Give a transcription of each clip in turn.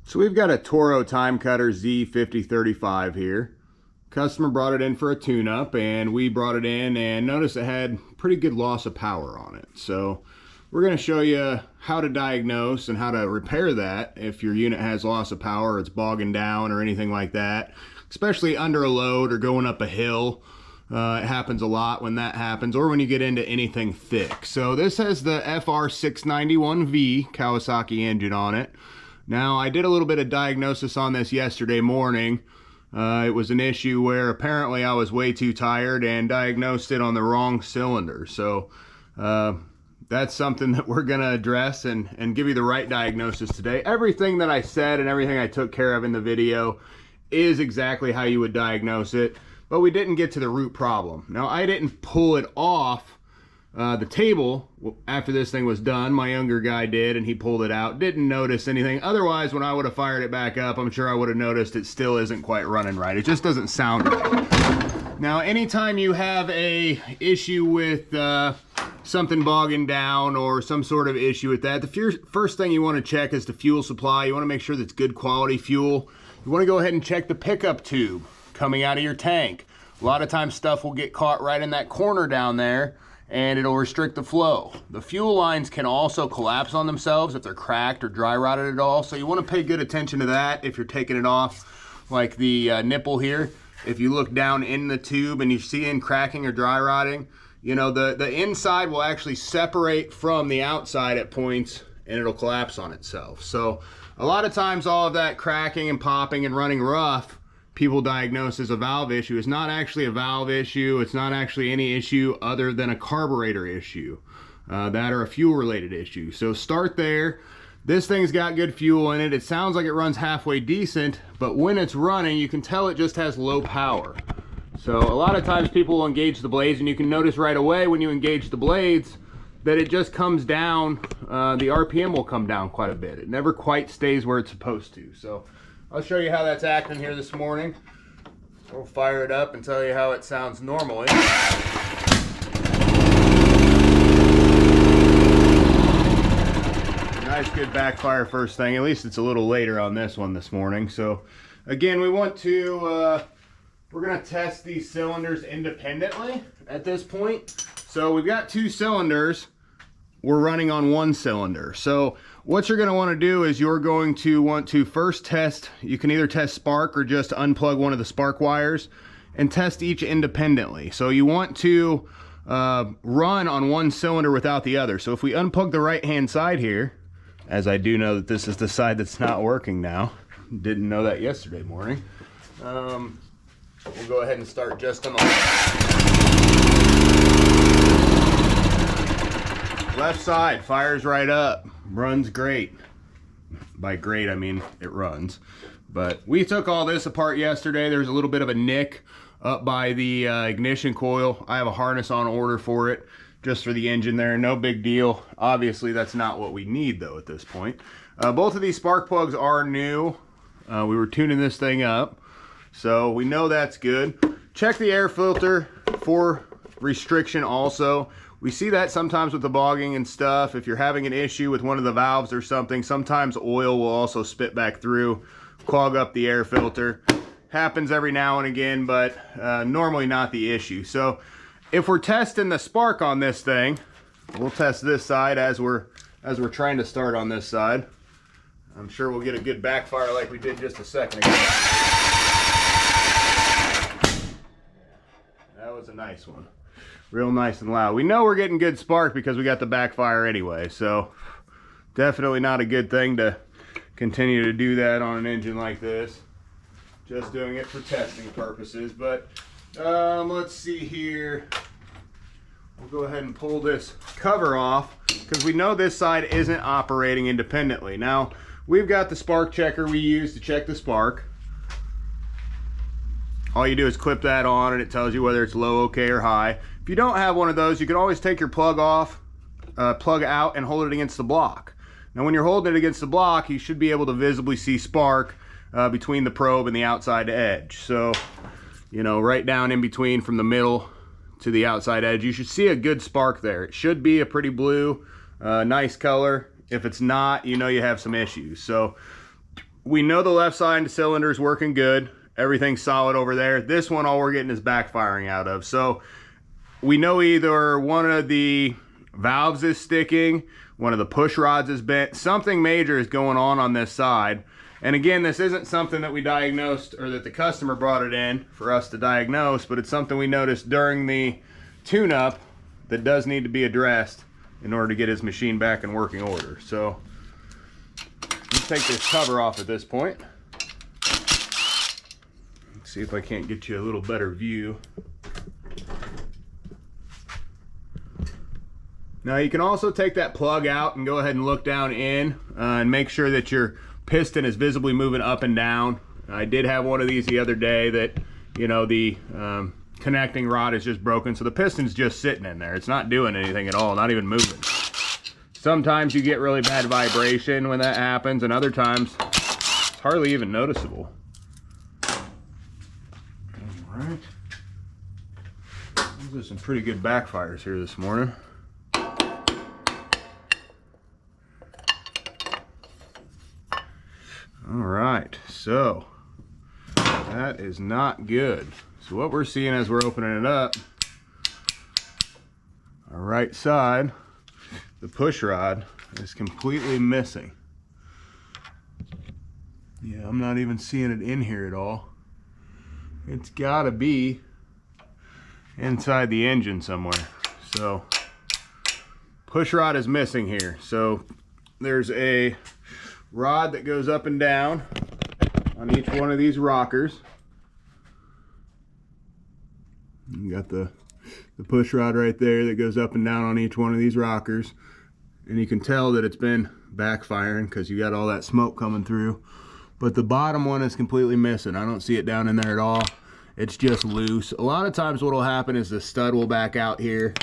So we've got a Toro time cutter Z5035 here. Customer brought it in for a tune-up, and we brought it in and noticed it had pretty good loss of power on it. So we're going to show you how to diagnose and how to repair that if your unit has loss of power, or it's bogging down or anything like that, especially under a load or going up a hill. It happens a lot when that happens, or when you get into anything thick. So this has the FR691V Kawasaki engine on it. Now, I did a little bit of diagnosis on this yesterday morning. It was an issue where apparently I was way too tired and diagnosed it on the wrong cylinder. So that's something that we're going to address and give you the right diagnosis today. Everything that I said and everything I took care of in the video is exactly how you would diagnose it, but we didn't get to the root problem. Now, I didn't pull it off the table after this thing was done. My younger guy did, and he pulled it out. Didn't notice anything. Otherwise, when I would have fired it back up, I'm sure I would have noticed it still isn't quite running right. It just doesn't sound right. Now, anytime you have a issue with something bogging down or some sort of issue with that, the first thing you want to check is the fuel supply. You want to make sure that's good quality fuel. You want to go ahead and check the pickup tube coming out of your tank. A lot of times stuff will get caught right in that corner down there, and it'll restrict the flow. The fuel lines can also collapse on themselves if they're cracked or dry rotted at all, so you want to pay good attention to that if you're taking it off, like the nipple here. If you look down in the tube and you see it cracking or dry rotting, you know, the inside will actually separate from the outside at points, and it'll collapse on itself. So a lot of times all of that cracking and popping and running rough, people diagnose as a valve issue. It's not actually a valve issue. It's not actually any issue other than a carburetor issue, that or a fuel related issue. So start there. This thing's got good fuel in it. It sounds like it runs halfway decent, but when it's running, you can tell it just has low power. So a lot of times people will engage the blades, and you can notice right away when you engage the blades that it just comes down, the RPM will come down quite a bit. It never quite stays where it's supposed to. So I'll show you how that's acting here this morning. We'll fire it up and tell you how it sounds normally. Nice good backfire first thing. At least it's a little later on this one this morning. So again, we want to, we're going to test these cylinders independently at this point. So we've got two cylinders. We're running on one cylinder. So what you're going to want to do is you're going to want to first test. You can either test spark or just unplug one of the spark wires and test each independently. So you want to run on one cylinder without the other. So if we unplug the right hand side here, as I do know that this is the side that's not working now, didn't know that yesterday morning, we'll go ahead and start just on the left side. Fires right up, runs great. By great I mean it runs. But we took all this apart yesterday. There's a little bit of a nick up by the ignition coil. I have a harness on order for it, just for the engine there. No big deal. Obviously that's not what we need though at this point. Both of these spark plugs are new. We were tuning this thing up, so we know that's good. Check the air filter for restriction also. We see that sometimes with the bogging and stuff. If you're having an issue with one of the valves or something, sometimes oil will also spit back through, clog up the air filter. Happens every now and again, but normally not the issue. So if we're testing the spark on this thing, we'll test this side as we're trying to start on this side. I'm sure we'll get a good backfire like we did just a second ago. That was a nice one. Real nice and loud. We know we're getting good spark because we got the backfire anyway, so definitely not a good thing to continue to do that on an engine like this. Just doing it for testing purposes. But let's see here. We'll go ahead and pull this cover off because we know this side isn't operating independently. Now, we've got the spark checker we use to check the spark. All you do is clip that on and it tells you whether it's low, okay, or high. If you don't have one of those, you can always take your plug off, plug out, and hold it against the block. Now when you're holding it against the block, you should be able to visibly see spark between the probe and the outside edge. So, you know, right down in between from the middle to the outside edge, you should see a good spark there. It should be a pretty blue, nice color. If it's not, you know you have some issues. So we know the left side cylinder is working good. Everything's solid over there. This one, all we're getting is backfiring out of. So we know either one of the valves is sticking, one of the push rods is bent, something major is going on this side. And again, this isn't something that we diagnosed or that the customer brought it in for us to diagnose, but it's something we noticed during the tune-up that does need to be addressed in order to get his machine back in working order. So let's take this cover off at this point. Let's see if I can't get you a little better view. Now you can also take that plug out and go ahead and look down in and make sure that your piston is visibly moving up and down. I did have one of these the other day that, you know, the connecting rod is just broken, so the piston's just sitting in there. It's not doing anything at all, not even moving. Sometimes you get really bad vibration when that happens, and other times it's hardly even noticeable. All right. Those are some pretty good backfires here this morning. All right, so that is not good. So what we're seeing as we're opening it up, our right side, the push rod is completely missing. Yeah, I'm not even seeing it in here at all. It's gotta be inside the engine somewhere. So push rod is missing here. So there's a rod that goes up and down on each one of these rockers. You got the push rod right there that goes up and down on each one of these rockers, and you can tell that it's been backfiring because you got all that smoke coming through. But the bottom one is completely missing. I don't see it down in there at all. It's just loose. A lot of times what will happen is the stud will back out here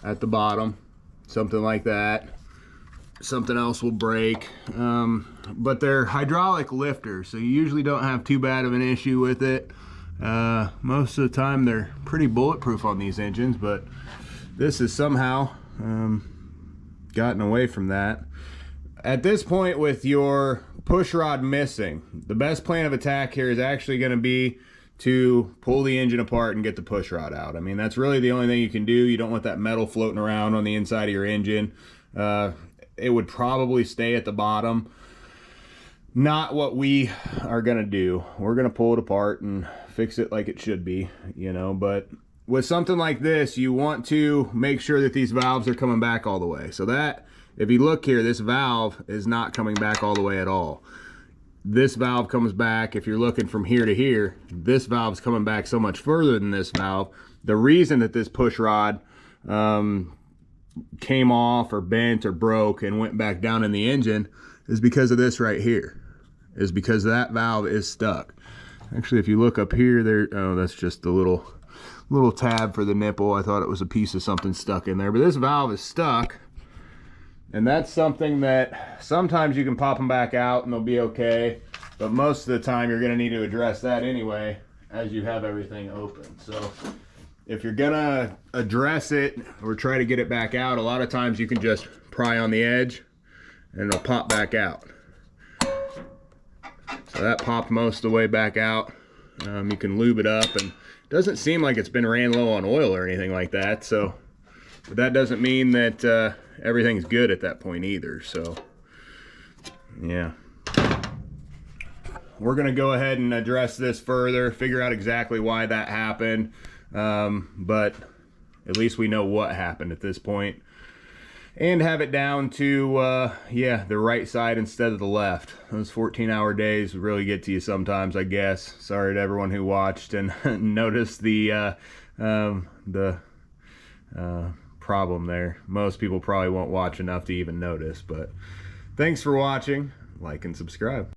at the bottom, something like that. Something else will break, but they're hydraulic lifters, so you usually don't have too bad of an issue with it. Most of the time they're pretty bulletproof on these engines, but this has somehow gotten away from that. At this point, with your push rod missing, the best plan of attack here is actually going to be to pull the engine apart and get the push rod out. I mean, that's really the only thing you can do. You don't want that metal floating around on the inside of your engine. It would probably stay at the bottom. Not what we are gonna do. We're gonna pull it apart and fix it like it should be, you know. But with something like this, you want to make sure that these valves are coming back all the way. So that, if you look here, this valve is not coming back all the way at all. This valve comes back, if you're looking from here to here, this valve's coming back so much further than this valve. The reason that this push rod came off or bent or broke and went back down in the engine is because of this right here, is because that valve is stuck. Actually, if you look up here, there, oh, that's just the little tab for the nipple. I thought it was a piece of something stuck in there, but this valve is stuck, and that's something that sometimes you can pop them back out and they'll be okay, but most of the time you're going to need to address that anyway as you have everything open. So if you're gonna address it or try to get it back out, a lot of times you can just pry on the edge and it'll pop back out. So that popped most of the way back out. You can lube it up, and it doesn't seem like it's been ran low on oil or anything like that. So, but that doesn't mean that everything's good at that point either. So yeah, we're gonna go ahead and address this further, figure out exactly why that happened. But at least we know what happened at this point, and have it down to yeah, the right side instead of the left. Those 14-hour days really get to you sometimes, I guess. Sorry to everyone who watched and noticed the problem there. Most people probably won't watch enough to even notice, but thanks for watching. Like and subscribe.